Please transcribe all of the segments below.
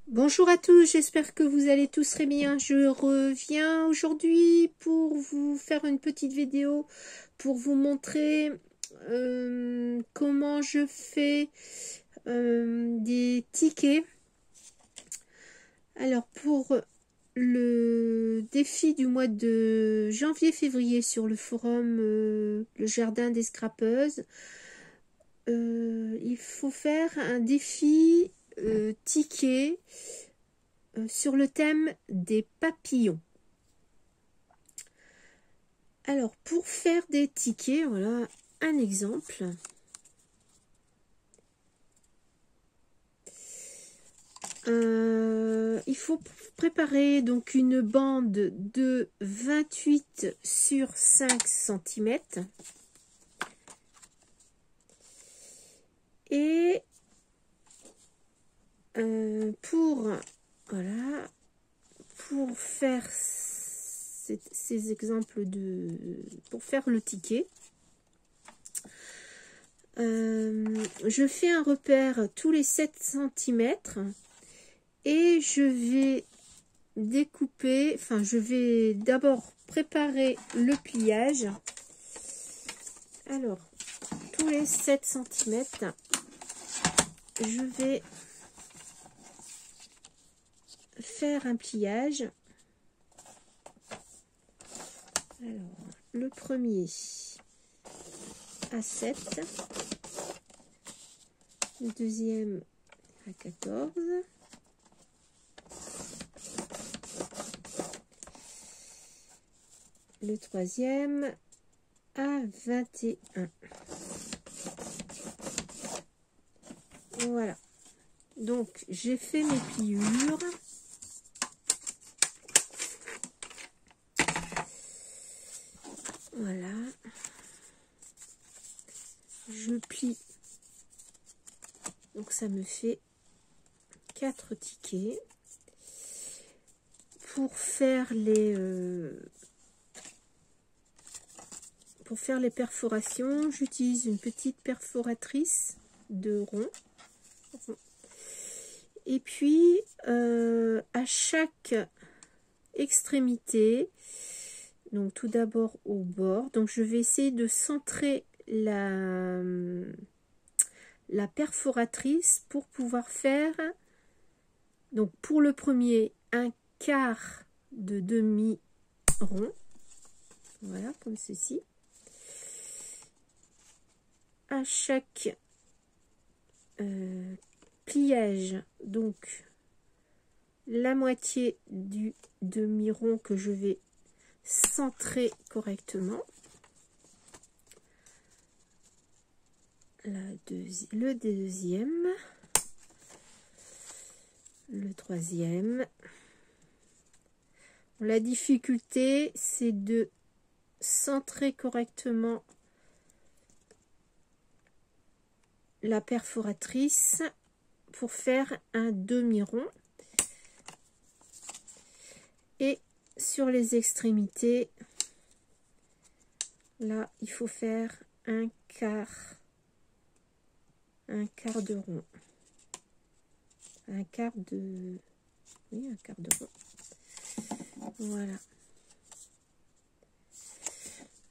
Bonjour à tous, j'espère que vous allez tous très bien. Je reviens aujourd'hui pour vous faire une petite vidéo pour vous montrer comment je fais des tickets. Alors pour le défi du mois de janvier-février sur le forum Le Jardin des Scrapeuses, il faut faire un défi ticket sur le thème des papillons. Alors, pour faire des tickets, voilà un exemple. Il faut préparer donc une bande de 28 sur 5 cm. Et pour faire ces exemples pour faire le ticket, je fais un repère tous les 7 cm et je vais découper, je vais d'abord préparer le pliage. Alors, tous les 7 cm, je vais faire un pliage. Alors, le premier à 7, le deuxième à 14, le troisième à 21. Voilà, donc j'ai fait mes pliures. Voilà, je plie, donc ça me fait 4 tickets. Pour faire les perforations, j'utilise une petite perforatrice de rond. Et puis à chaque extrémité, donc tout d'abord au bord, donc je vais essayer de centrer la perforatrice pour pouvoir faire, donc pour le premier, un quart de demi rond, voilà, comme ceci. À chaque pliage, donc la moitié du demi-rond que je vais centrer correctement. Le deuxième, le troisième. La difficulté, c'est de centrer correctement la perforatrice pour faire un demi-rond. Et sur les extrémités, là, il faut faire un quart de rond. Un quart de rond. Voilà.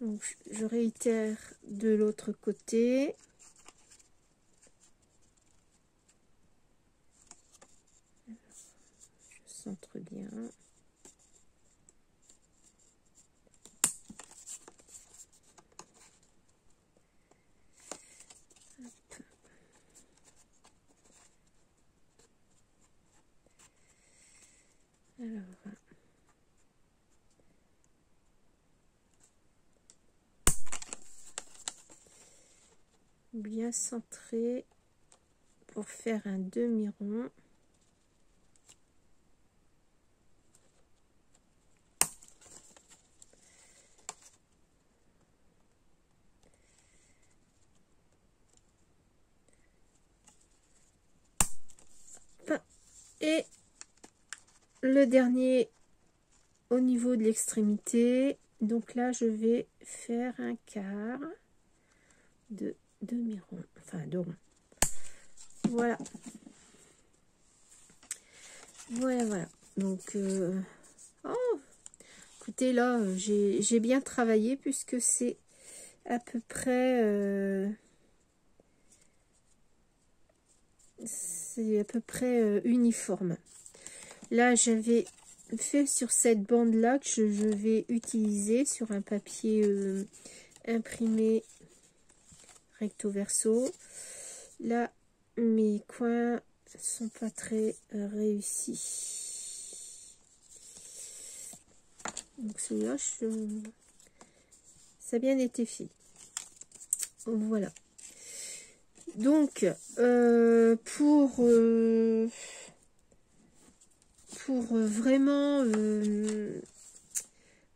Donc, je réitère de l'autre côté. Je centre bien. Alors, bien centré pour faire un demi-rond. Et le dernier au niveau de l'extrémité, donc là je vais faire un quart de demi-rond, de rond. Voilà. Voilà, voilà. Donc, oh, écoutez, là, j'ai bien travaillé puisque c'est à peu près... uniforme. Là, j'avais fait sur cette bande-là que je vais utiliser sur un papier imprimé recto verso. Là, mes coins sont pas très réussis. Donc celui-là, ça a bien été fait. Voilà. Donc, pour vraiment,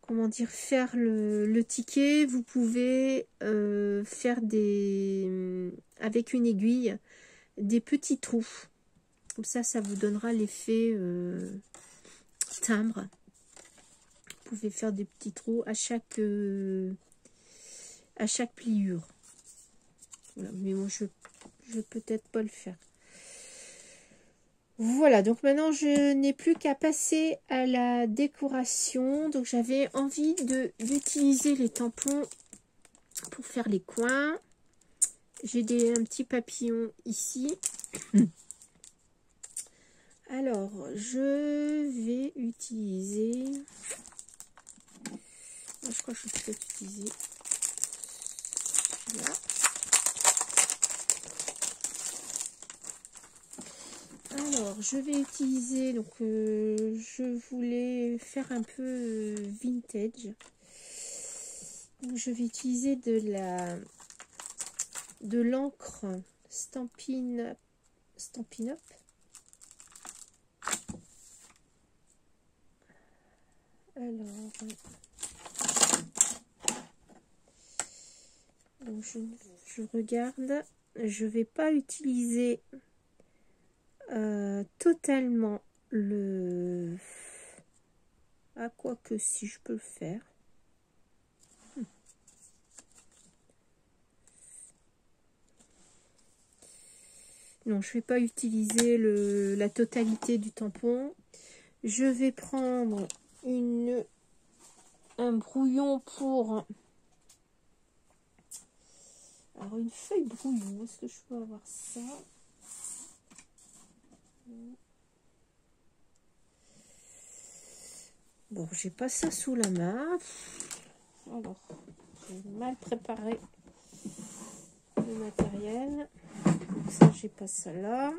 comment dire, faire le ticket, vous pouvez faire avec une aiguille, des petits trous. Comme ça vous donnera l'effet timbre. Vous pouvez faire des petits trous à chaque pliure. Voilà, mais moi je vais peut-être pas le faire. Voilà, donc maintenant je n'ai plus qu'à passer à la décoration. Donc j'avais envie d'utiliser les tampons pour faire les coins. J'ai un petit papillon ici. Alors, je vais utiliser... Je crois que je vais peut-être utiliser celui-là. Alors, je vais utiliser... Donc, je voulais faire un peu vintage. Donc, je vais utiliser de l'encre Stampin' Up. Alors, donc je regarde. Je vais pas utiliser totalement le... Ah, quoi que si je peux le faire. Non, je vais pas utiliser la totalité du tampon. Je vais prendre un brouillon pour... Alors, une feuille brouillon. Est-ce que je peux avoir ça? Bon, j'ai pas ça sous la main. Alors, j'ai mal préparé le matériel. Donc ça, j'ai pas ça là.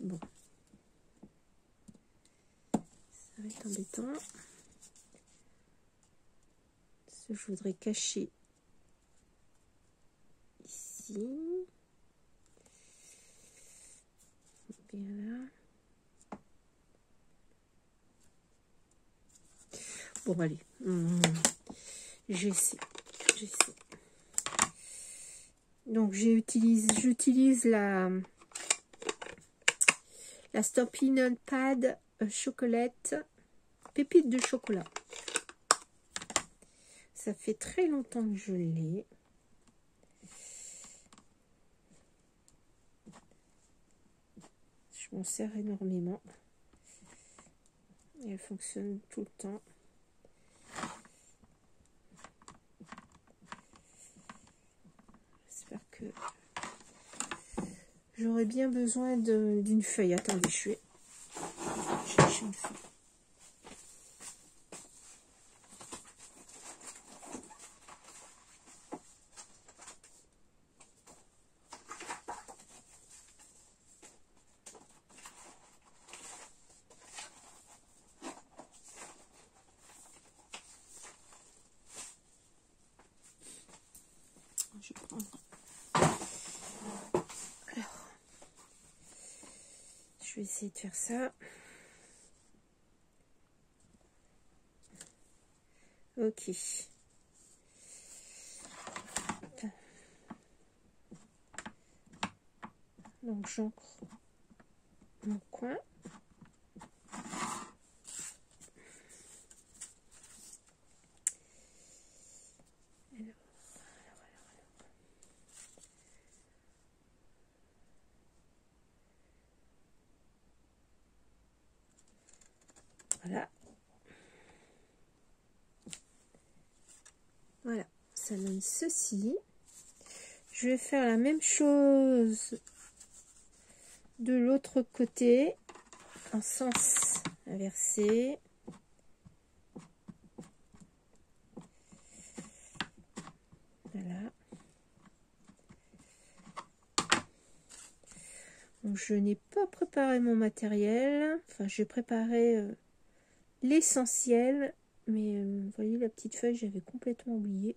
Bon. Ça va être embêtant. Ce que je voudrais cacher ici. Bien là. Bon, allez. J'essaie. Donc, j'utilise la Stampin' Pad chocolate, pépite de chocolat. Ça fait très longtemps que je l'ai. Je m'en sers énormément. Et elle fonctionne tout le temps. J'espère que j'aurais bien besoin d'une feuille. Attendez, je vais chercher une feuille. Je vais prendre. Alors, je vais essayer de faire ça. Ok. Donc j'encre mon coin. Voilà. Voilà, ça donne ceci. Je vais faire la même chose de l'autre côté, en sens inversé. Voilà. Donc, je n'ai pas préparé mon matériel. Enfin, j'ai préparé l'essentiel. Mais vous voyez, la petite feuille, j'avais complètement oublié.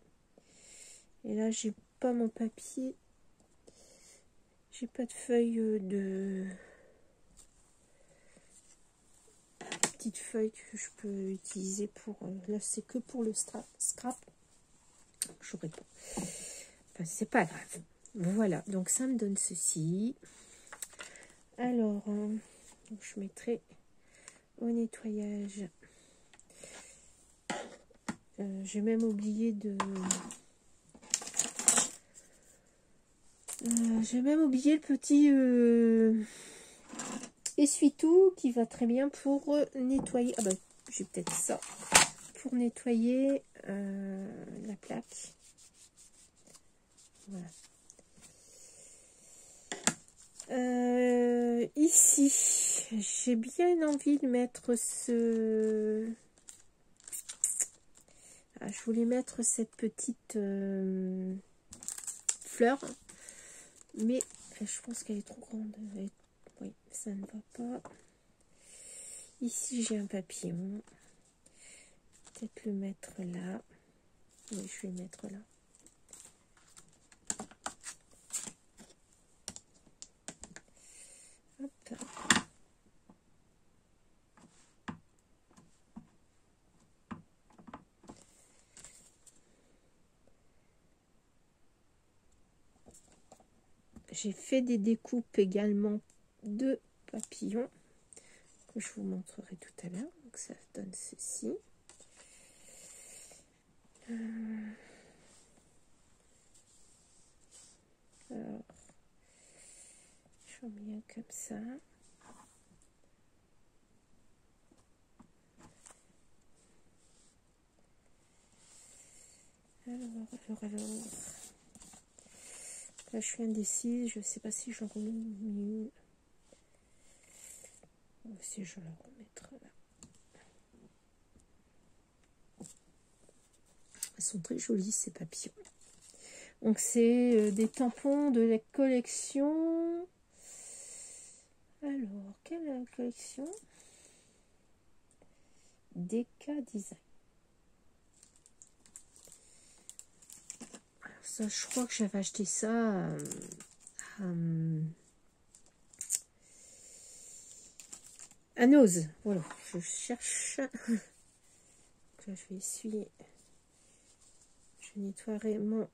Et là, j'ai pas mon papier. J'ai pas de feuille de... Petite feuille que je peux utiliser pour... là, c'est que pour le scrap. J'aurais pas. Enfin, c'est pas grave. Voilà, donc ça me donne ceci. Alors, donc je mettrai au nettoyage. J'ai même oublié de... j'ai même oublié le petit essuie-tout qui va très bien pour nettoyer. Ah bah, j'ai peut-être ça. Pour nettoyer la plaque. Voilà. Ici, j'ai bien envie de mettre ce... Ah, je voulais mettre cette petite fleur, mais je pense qu'elle est trop grande. Oui, ça ne va pas. Ici, j'ai un papillon. Peut-être le mettre là. Oui, je vais le mettre là. Hop. J'ai fait des découpes également de papillons que je vous montrerai tout à l'heure. Donc ça donne ceci. Alors, je mets comme ça. Alors. Là, je suis indécise. Je ne sais pas si je remets mieux. Si je la remettre là. Elles sont très jolies, ces papillons. Donc, c'est des tampons de la collection. Alors, quelle collection? DK Design. Alors ça, je crois que j'avais acheté ça à Nose. Voilà, je cherche. Là, je vais essuyer. Je nettoierai mon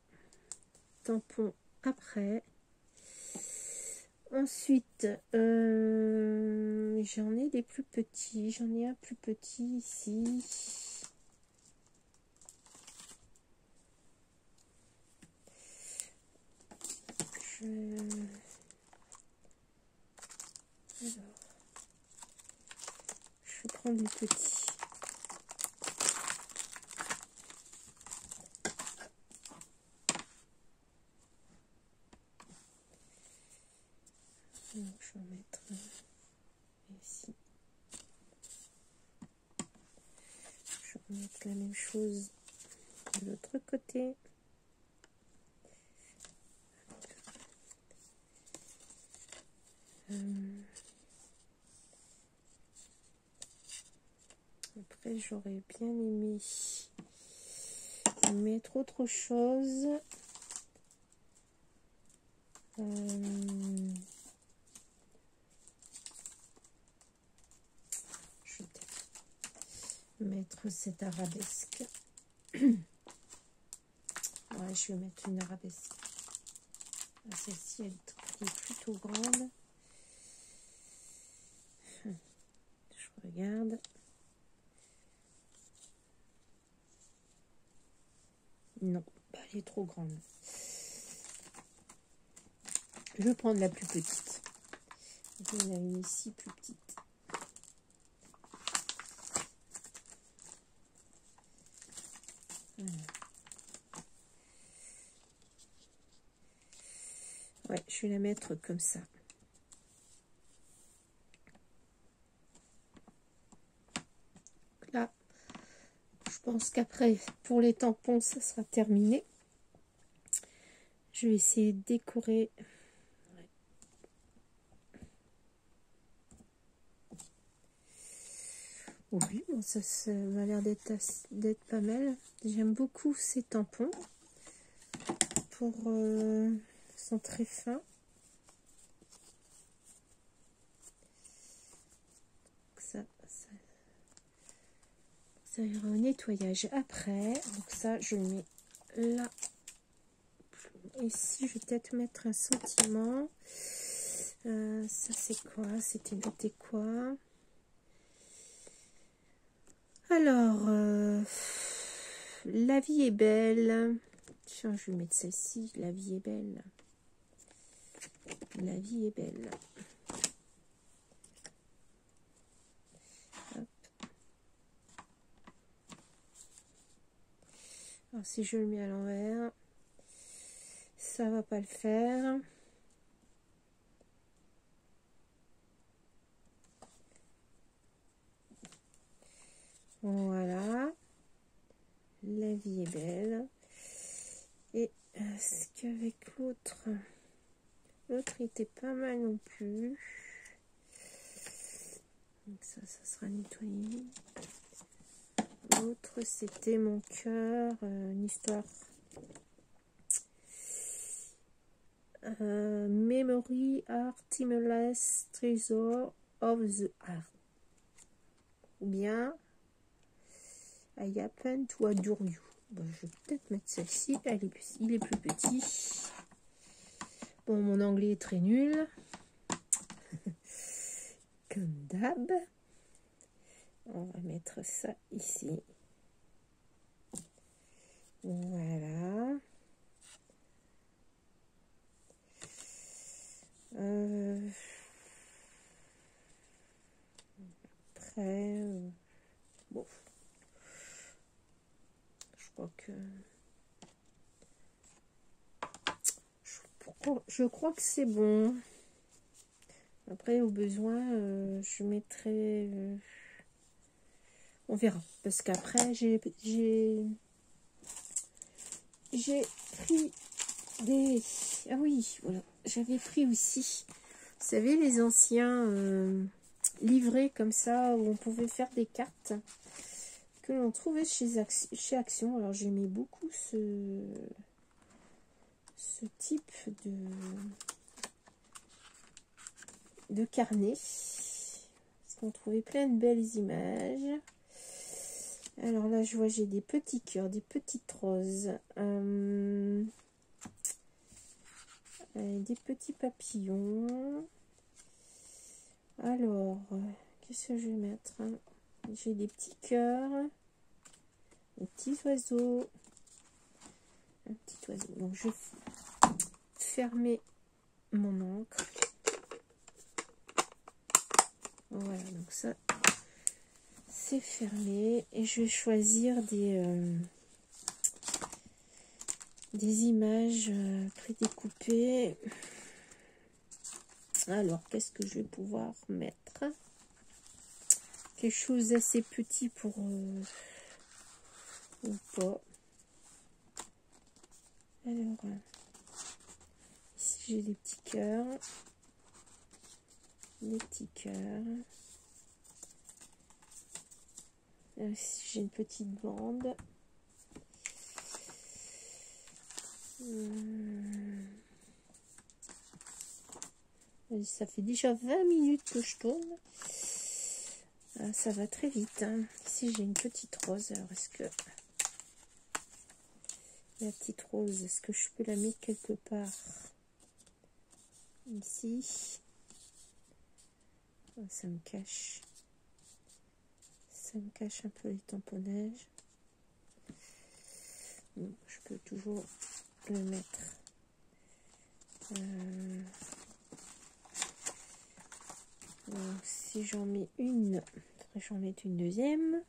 tampon après. Ensuite, j'en ai des plus petits. J'en ai un plus petit ici. Alors, je vais prendre le petit. Donc, je vais en mettre ici. Je vais mettre la même chose de l'autre côté. Après, j'aurais bien aimé mettre autre chose. Je vais peut-être mettre cette arabesque. Ouais, je vais mettre une arabesque. Celle-ci, elle est plutôt grande. Je regarde. Non, elle est trop grande. Je vais prendre la plus petite. Il y en a une ici plus petite. je vais la mettre comme ça. Là, je pense qu'après, pour les tampons, ça sera terminé. Je vais essayer de décorer. Oui, bon, ça m'a l'air d'être pas mal. J'aime beaucoup ces tampons. Ils sont très fins. Ça ira au nettoyage après. Donc ça, je le mets là. Ici, je vais peut-être mettre un sentiment. Ça, c'est quoi? C'était noté quoi? Alors, la vie est belle. Tiens, je vais mettre celle-ci. La vie est belle. La vie est belle. Hop. Alors, si je le mets à l'envers, ça va pas le faire. Voilà. La vie est belle. Et est-ce qu'avec l'autre était pas mal non plus. Donc ça sera nettoyé. L'autre, c'était mon cœur, une histoire. Memory Art Timeless Treasure of the Art. Ou bien I happen to adore you. Bon, je vais peut-être mettre celle-ci. Il est plus petit. Bon, mon anglais est très nul. Comme d'hab. On va mettre ça ici. Voilà. Après, bon. Je crois que c'est bon. Après, au besoin, je mettrai... on verra. Parce qu'après, j'ai pris des... Ah oui, voilà. J'avais pris aussi, vous savez, les anciens livrets comme ça, où on pouvait faire des cartes, que l'on trouvait chez Action. Alors, j'aimais beaucoup ce type de carnet. Parce qu'on trouvait plein de belles images. Alors là, je vois, j'ai des petits cœurs, des petites roses, des petits papillons. Alors, qu'est-ce que je vais mettre? J'ai des petits cœurs, des petits oiseaux, un petit oiseau. Donc, je vais fermer mon encre. Voilà, donc ça, c'est fermé. Et je vais choisir des images prédécoupées. Alors, qu'est-ce que je vais pouvoir mettre? Quelque chose d'assez petit pour... ou pas. Alors, ici j'ai des petits cœurs. Des petits cœurs. Ici j'ai une petite bande. Ça fait déjà 20 minutes que je tourne. Ça va très vite. Hein. Ici j'ai une petite rose. Alors est-ce que la petite rose, est-ce que je peux la mettre quelque part ici? Oh, ça me cache. Ça me cache un peu les tamponnages. Bon, je peux toujours le mettre. Donc, si j'en mets une, j'en mets une deuxième.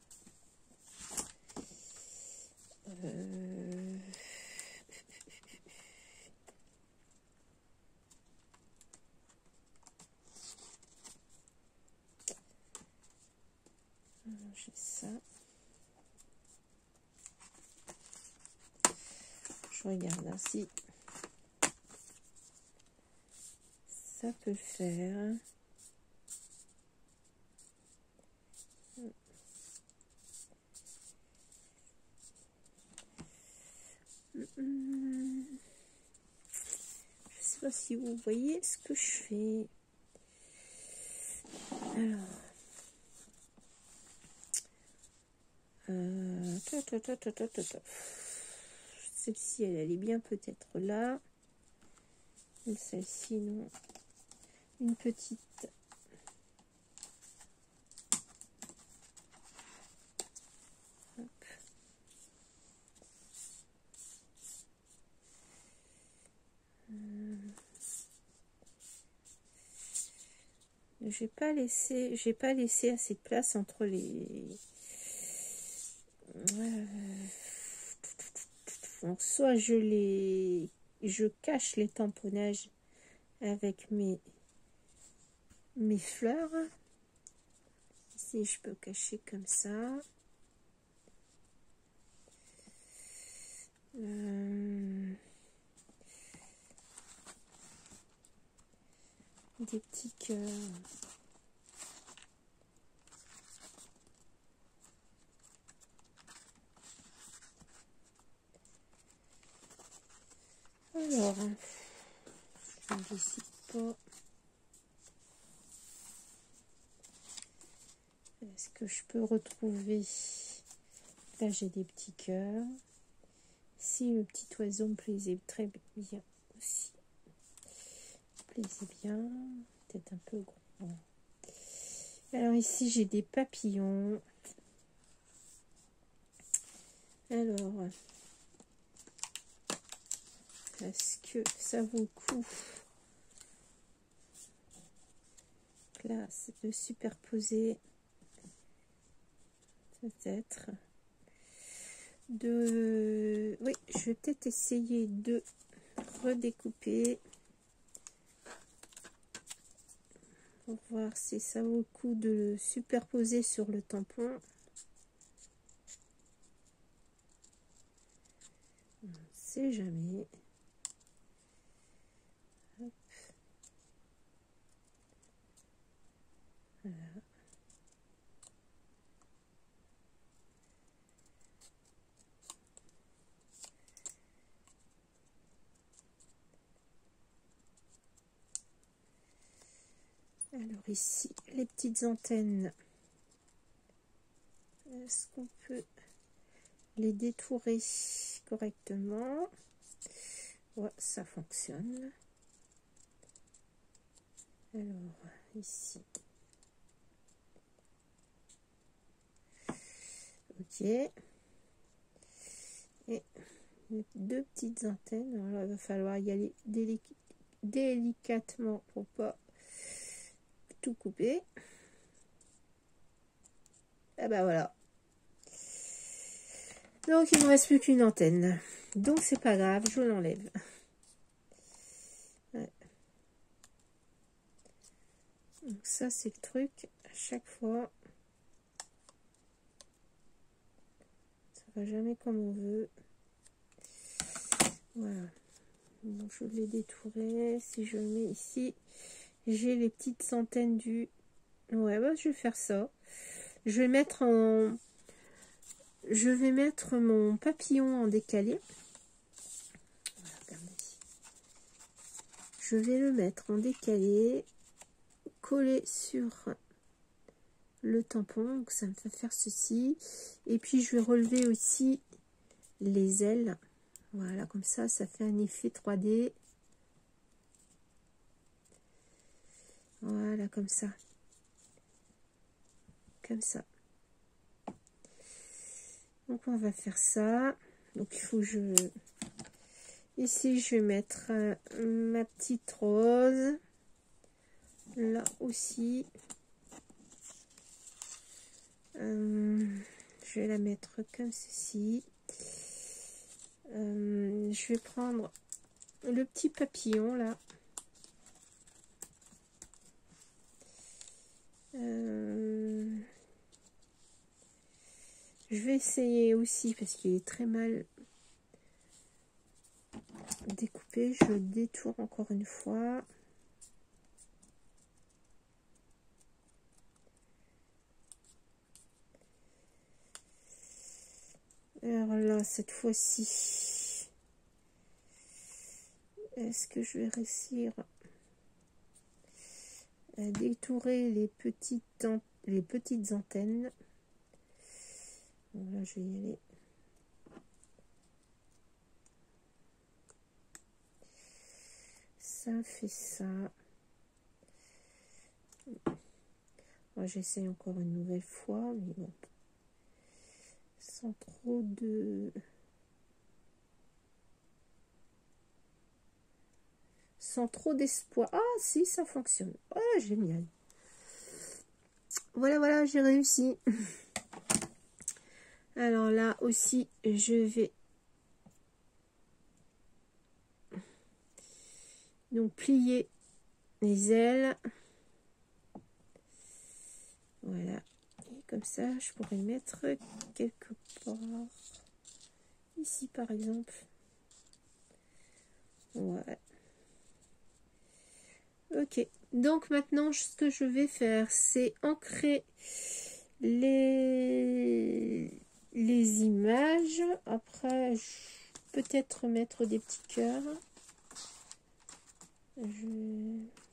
J'ai ça. Je regarde hein, si ça peut le faire. Je sais pas si vous voyez ce que je fais. Alors, celle-ci, elle est bien peut-être là. Celle-ci, non. Une petite. Hop. J'ai pas laissé assez de place entre les. Donc, soit je cache les tamponnages avec mes fleurs. Ici, je peux cacher comme ça. Des petits cœurs. Alors, je ne décide pas. Est-ce que je peux retrouver? Là, j'ai des petits cœurs. Si le petit oiseau me plaisait très bien aussi. Plaisait bien. Peut-être un peu gros. Alors ici, j'ai des papillons. Alors, est-ce que ça vaut le coup là de superposer peut-être oui, je vais peut-être essayer de redécouper pour voir si ça vaut le coup de le superposer sur le tampon. On ne sait jamais. Hop. Voilà. Alors ici, les petites antennes, est-ce qu'on peut les détourer correctement? Ouais, ça fonctionne. Alors, ici. Ok. Et deux petites antennes. Alors là, il va falloir y aller délicatement pour pas tout couper. Ah bah voilà. Donc il ne me reste plus qu'une antenne. Donc c'est pas grave, je l'enlève. Ouais. Donc ça c'est le truc. À chaque fois, ça va jamais comme on veut. Voilà. Donc je l'ai détouré. Si je le mets ici, j'ai les petites antennes du. Ouais, bah je vais faire ça. Je vais mettre mon papillon en décalé. Voilà, regardez. Je vais le mettre en décalé, coller sur le tampon. Donc ça me fait faire ceci. Et puis je vais relever aussi les ailes. Voilà, comme ça fait un effet 3D. Voilà, comme ça. Comme ça. Donc on va faire ça. Donc il faut que je... Ici je vais mettre ma petite rose. Là aussi. Je vais la mettre comme ceci. Je vais prendre le petit papillon là. Je vais essayer aussi parce qu'il est très mal découpé. Je détourne encore une fois. Alors là, cette fois-ci, est-ce que je vais réussir à détourer les petites antennes? Bon, là, je vais y aller. Ça fait ça. Moi, j'essaye encore une nouvelle fois, mais bon. Sans trop d'espoir. Ah, si, ça fonctionne. Ah, génial. Voilà, voilà, j'ai réussi. Alors là aussi, je vais donc plier les ailes. Voilà. Et comme ça, je pourrais mettre quelque part. Ici, par exemple. Ouais. Ok. Donc maintenant, ce que je vais faire, c'est ancrer les images. Après, peut-être mettre des petits cœurs.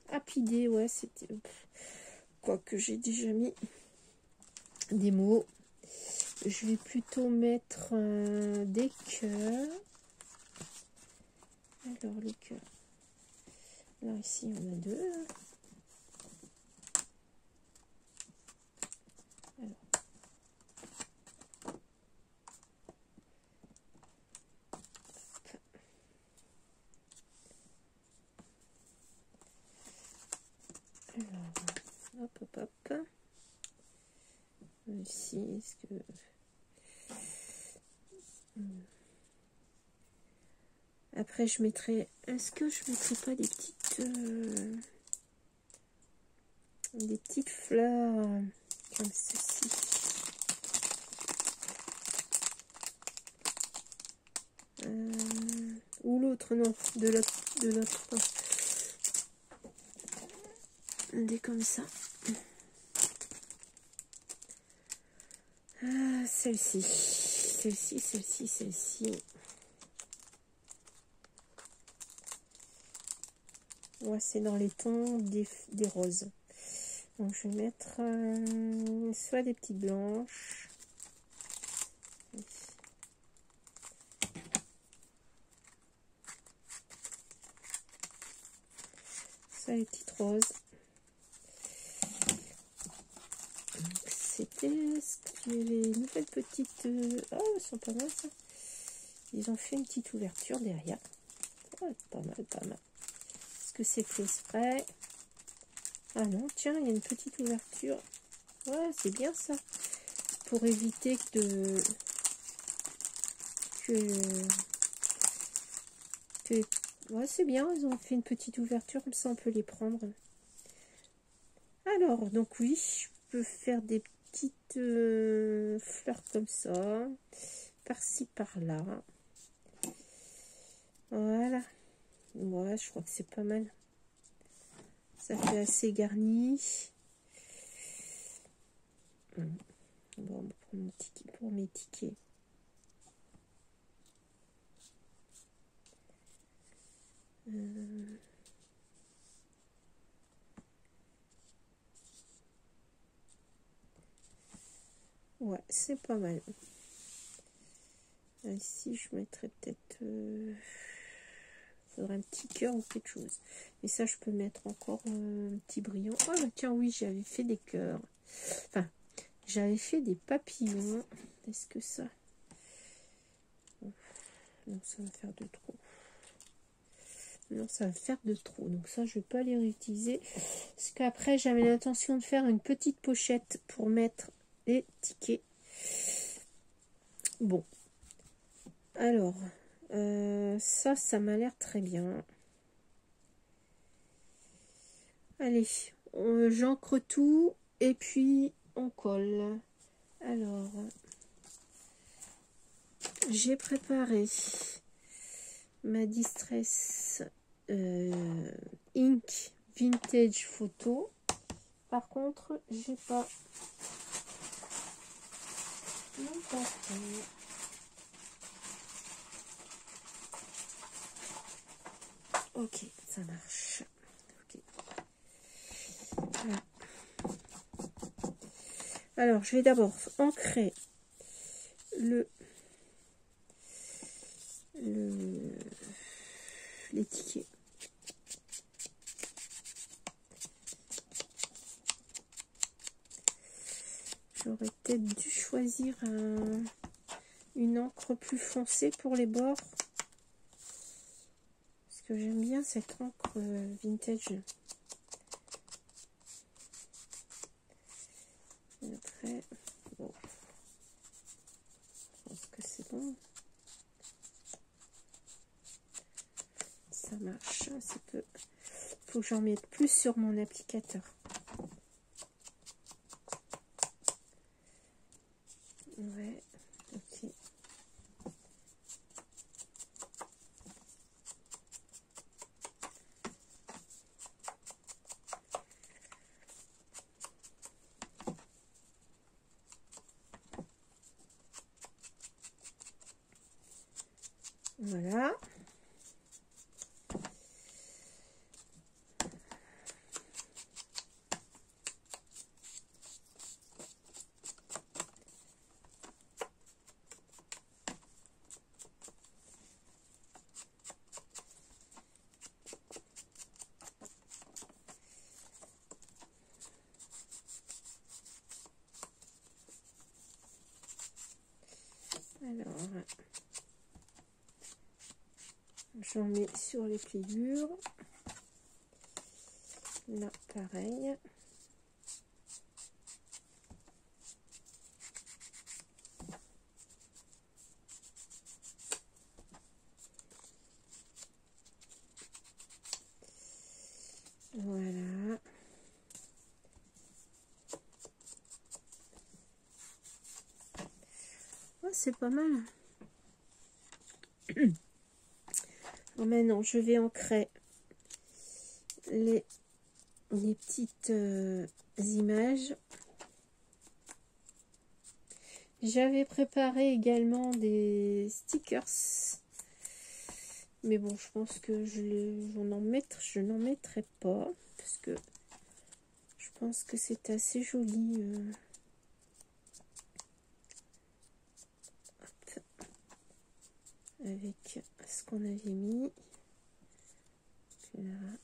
Apider, ouais, c'était... Quoique j'ai déjà mis des mots. Je vais plutôt mettre des cœurs. Alors, les cœurs. Alors ici, on a deux. Alors. Hop, hop, hop. Ici, est-ce que... Après, je mettrai... Est-ce que je mettrai pas des petites fleurs comme ceci? Ou l'autre, non, de l'autre. Des comme ça. Celle-ci. Ouais, c'est dans les tons des roses. Donc je vais mettre soit des petites blanches. Soit les petites roses. C'était les nouvelles petites... Oh, elles sont pas mal ça. Ils ont fait une petite ouverture derrière. Oh, pas mal, pas mal. Est-ce que c'est fait exprès? Ah non, tiens, il y a une petite ouverture. Ouais, c'est bien ça. Pour éviter que ouais, c'est bien, ils ont fait une petite ouverture, comme ça on peut les prendre. Alors, donc oui, je peux faire des petites fleurs comme ça, par-ci, par-là. Voilà. Ouais, je crois que c'est pas mal. Ça fait assez garni. Bon, on va prendre un ticket pour mes tickets. Ouais, c'est pas mal. Ici, je mettrais peut-être... faudrait un petit cœur ou quelque chose. Et ça, je peux mettre encore un petit brillant. Oh, bah, tiens, oui, j'avais fait des cœurs. Enfin, j'avais fait des papillons. Est-ce que ça... Non, ça va faire de trop. Non, ça va faire de trop. Donc ça, je vais pas les réutiliser. Parce qu'après, j'avais l'intention de faire une petite pochette pour mettre les tickets. Bon. Alors, ça m'a l'air très bien. Allez, j'encre tout et puis on colle. Alors, j'ai préparé ma Distress Ink Vintage Photo. Par contre, j'ai pas mon carton. Ok, ça marche. Okay. Voilà. Alors, je vais d'abord ancrer les tickets. J'aurais peut-être dû choisir une encre plus foncée pour les bords. Parce que j'aime bien cette encre vintage. Et après, bon, je pense que c'est bon. Ça marche un petit peu. Il faut que j'en mette plus sur mon applicateur. Ouais, ok. Voilà. Alors, j'en mets sur les pliures. Là, pareil. Voilà. Oh, c'est pas mal. Bon, maintenant, je vais ancrer les petites images. J'avais préparé également des stickers. Mais bon, je pense que je n'en mettrai pas. Parce que je pense que c'est assez joli. Hop. Avec ce qu'on avait mis. Là.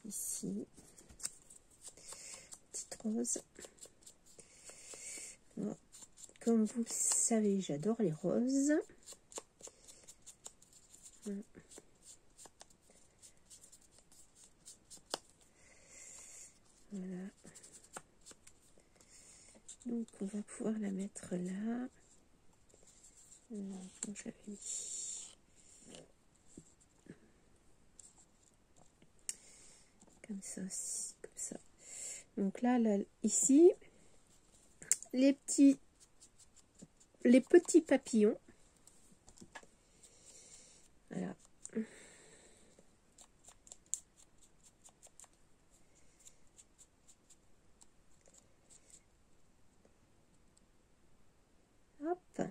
Ici. Petite rose. Bon. Comme vous le savez, j'adore les roses. Voilà. Donc on va pouvoir la mettre là. Donc j'avais mis comme ça aussi, comme ça. Donc là ici, les petits papillons. Voilà. Hop.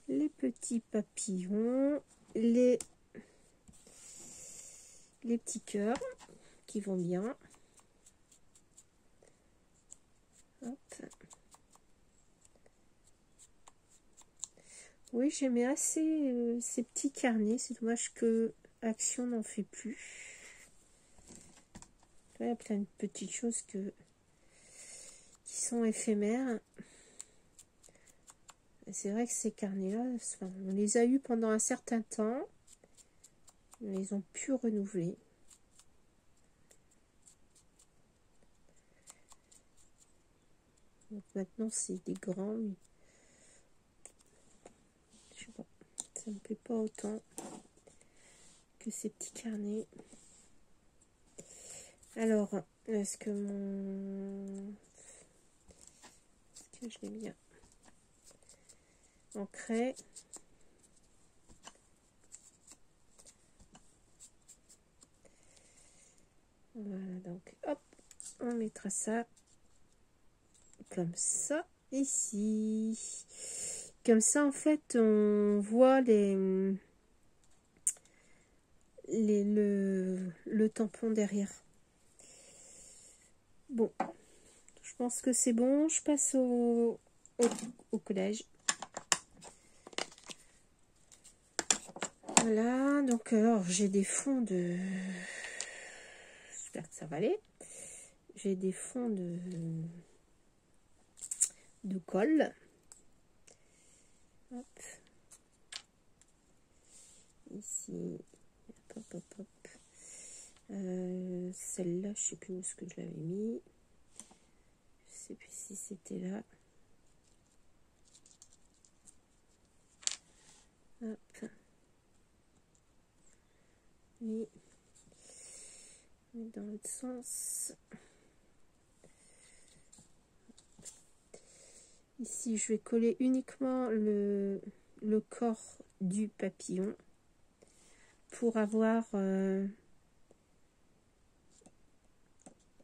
Les petits papillons, les petits cœurs qui vont bien. Hop. Oui, j'aimais assez ces petits carnets. C'est dommage que Action n'en fait plus. Il y a plein de petites choses qui sont éphémères. C'est vrai que ces carnets-là, on les a eus pendant un certain temps. Mais ils ont pu renouveler. Donc maintenant, c'est des grands. Mais je sais pas, ça me plaît pas autant que ces petits carnets. Alors, Est-ce que mon... Est-ce que je l'ai bien ancré? Voilà, donc hop, on mettra ça comme ça ici. Comme ça, en fait, on voit le tampon derrière. Bon, je pense que c'est bon. Je passe au collège. Voilà, donc alors j'ai des fonds de... J'espère que ça va aller. J'ai des fonds de colle. Hop. Ici. Hop, hop, hop. Celle-là, je sais plus où est-ce que je l'avais mis. Je sais plus si c'était là. Hop. Oui. Dans l'autre sens. Ici, je vais coller uniquement le corps du papillon pour avoir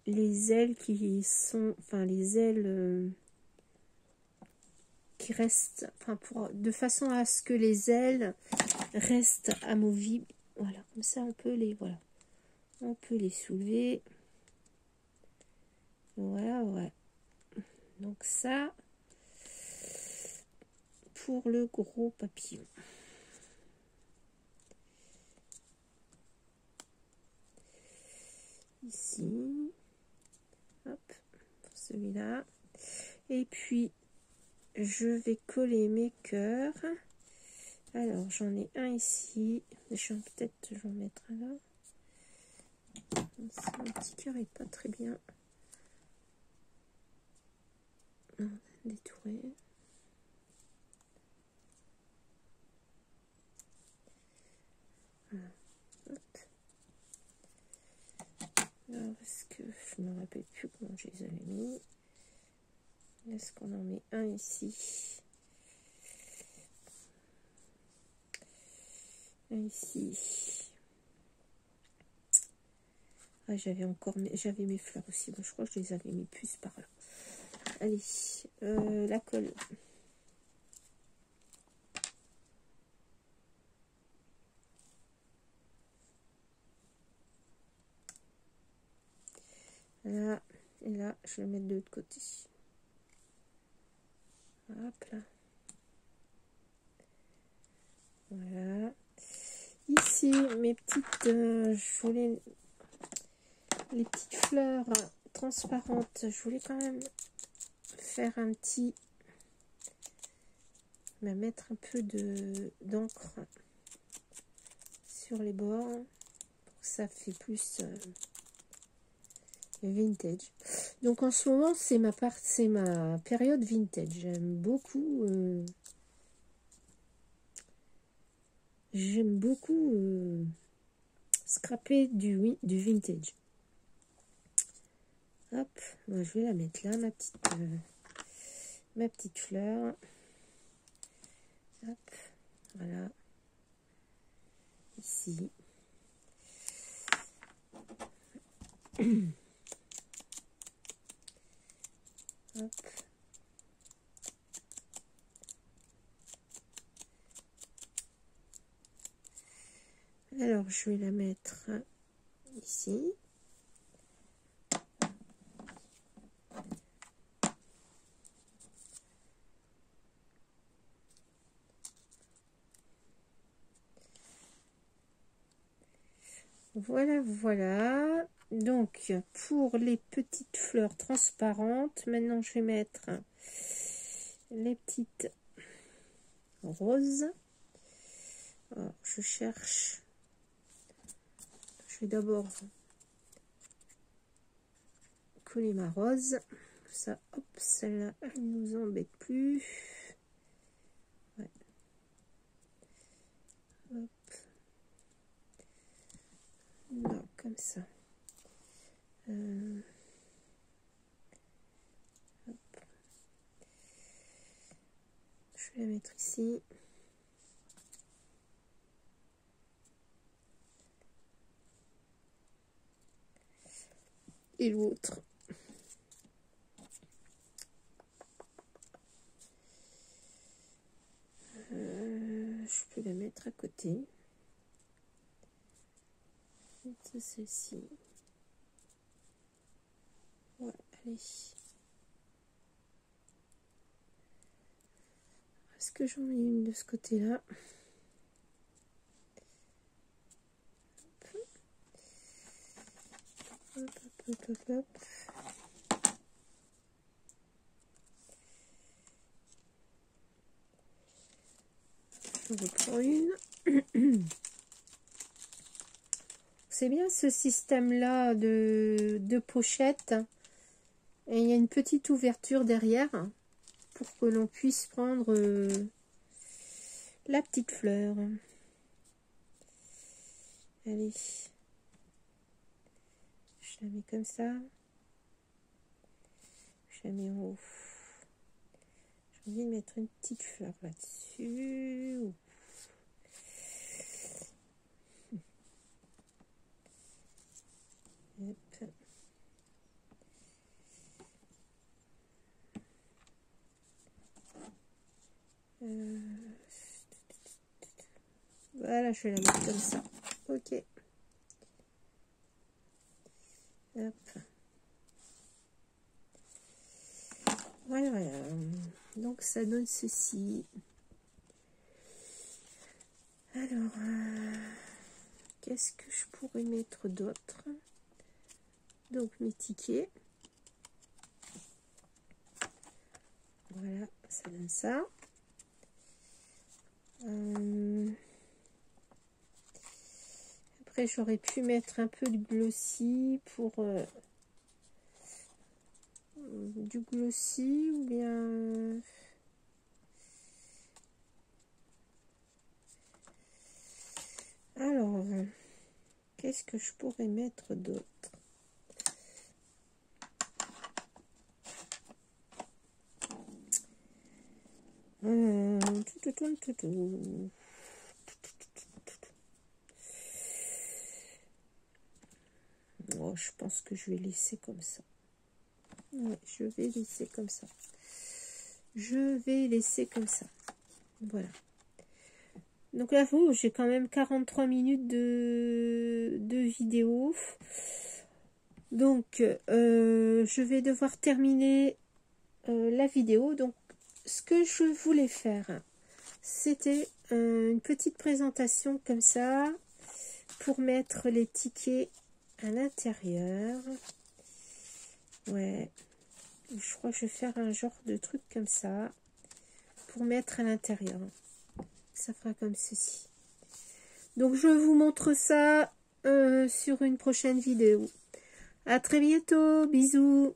les ailes qui sont, enfin les ailes qui restent, enfin de façon à ce que les ailes restent amovibles. Voilà, comme ça on peut les, voilà, on peut les soulever. Voilà, ouais. Donc ça, pour le gros papillon. Ici, hop, pour celui-là. Et puis, je vais coller mes cœurs. Alors, j'en ai un ici. Je vais peut-être en mettre un là. Mon petit cœur est pas très bien. Non, détouré. Voilà. Hop. Alors, est-ce que je ne me rappelle plus comment je les avais mis? Est-ce qu'on en met un ici? Un ici. Ah, j'avais mes fleurs aussi. Bon, je crois que je les avais mis plus par là. Allez, la colle. Là, et là, je vais le mettre de l'autre côté. Hop là. Voilà. Ici, mes petites, je voulais les petites fleurs transparentes. Je voulais quand même faire un petit, mettre un peu d'encre sur les bords pour que ça fait plus vintage. Donc en ce moment, c'est ma période vintage. J'aime beaucoup. Scraper du vintage. Hop, moi je vais la mettre là, ma petite fleur. Hop, voilà. Ici. Hop. Alors, je vais la mettre ici. Voilà, voilà. Donc, pour les petites fleurs transparentes, maintenant je vais mettre les petites roses. Alors, je cherche. Je vais d'abord coller ma rose. Ça, hop, celle-là, elle nous embête plus. Ouais. Hop. Non, comme ça. vais la mettre ici. Et l'autre. Je peux la mettre à côté. C'est celle-ci. Ouais, allez. Est-ce que j'en ai une de ce côté-là? Hop, hop, hop, hop. Je reprends une. C'est bien ce système-là de pochette. Et il y a une petite ouverture derrière pour que l'on puisse prendre la petite fleur. Allez. Je la mets comme ça. Je la mets en haut. J'ai envie de mettre une petite fleur là-dessus. Hop. Voilà, je vais la mettre comme ça. Ok. Hop. Voilà, voilà. Donc ça donne ceci. Alors, qu'est-ce que je pourrais mettre d'autre? Donc mes tickets. Voilà, ça donne ça. Après, j'aurais pu mettre un peu de glossy pour du glossy ou bien alors qu'est-ce que je pourrais mettre d'autre? Oh, je pense que je vais laisser comme ça. Ouais, je vais laisser comme ça. Je vais laisser comme ça. Voilà. Donc là, j'ai quand même 43 minutes de vidéo. Donc, je vais devoir terminer la vidéo. Donc, ce que je voulais faire, c'était une petite présentation comme ça pour mettre les tickets à l'intérieur. Ouais, je crois que je vais faire un genre de truc comme ça pour mettre à l'intérieur. Ça fera comme ceci. Donc je vous montre ça sur une prochaine vidéo. À très bientôt, bisous.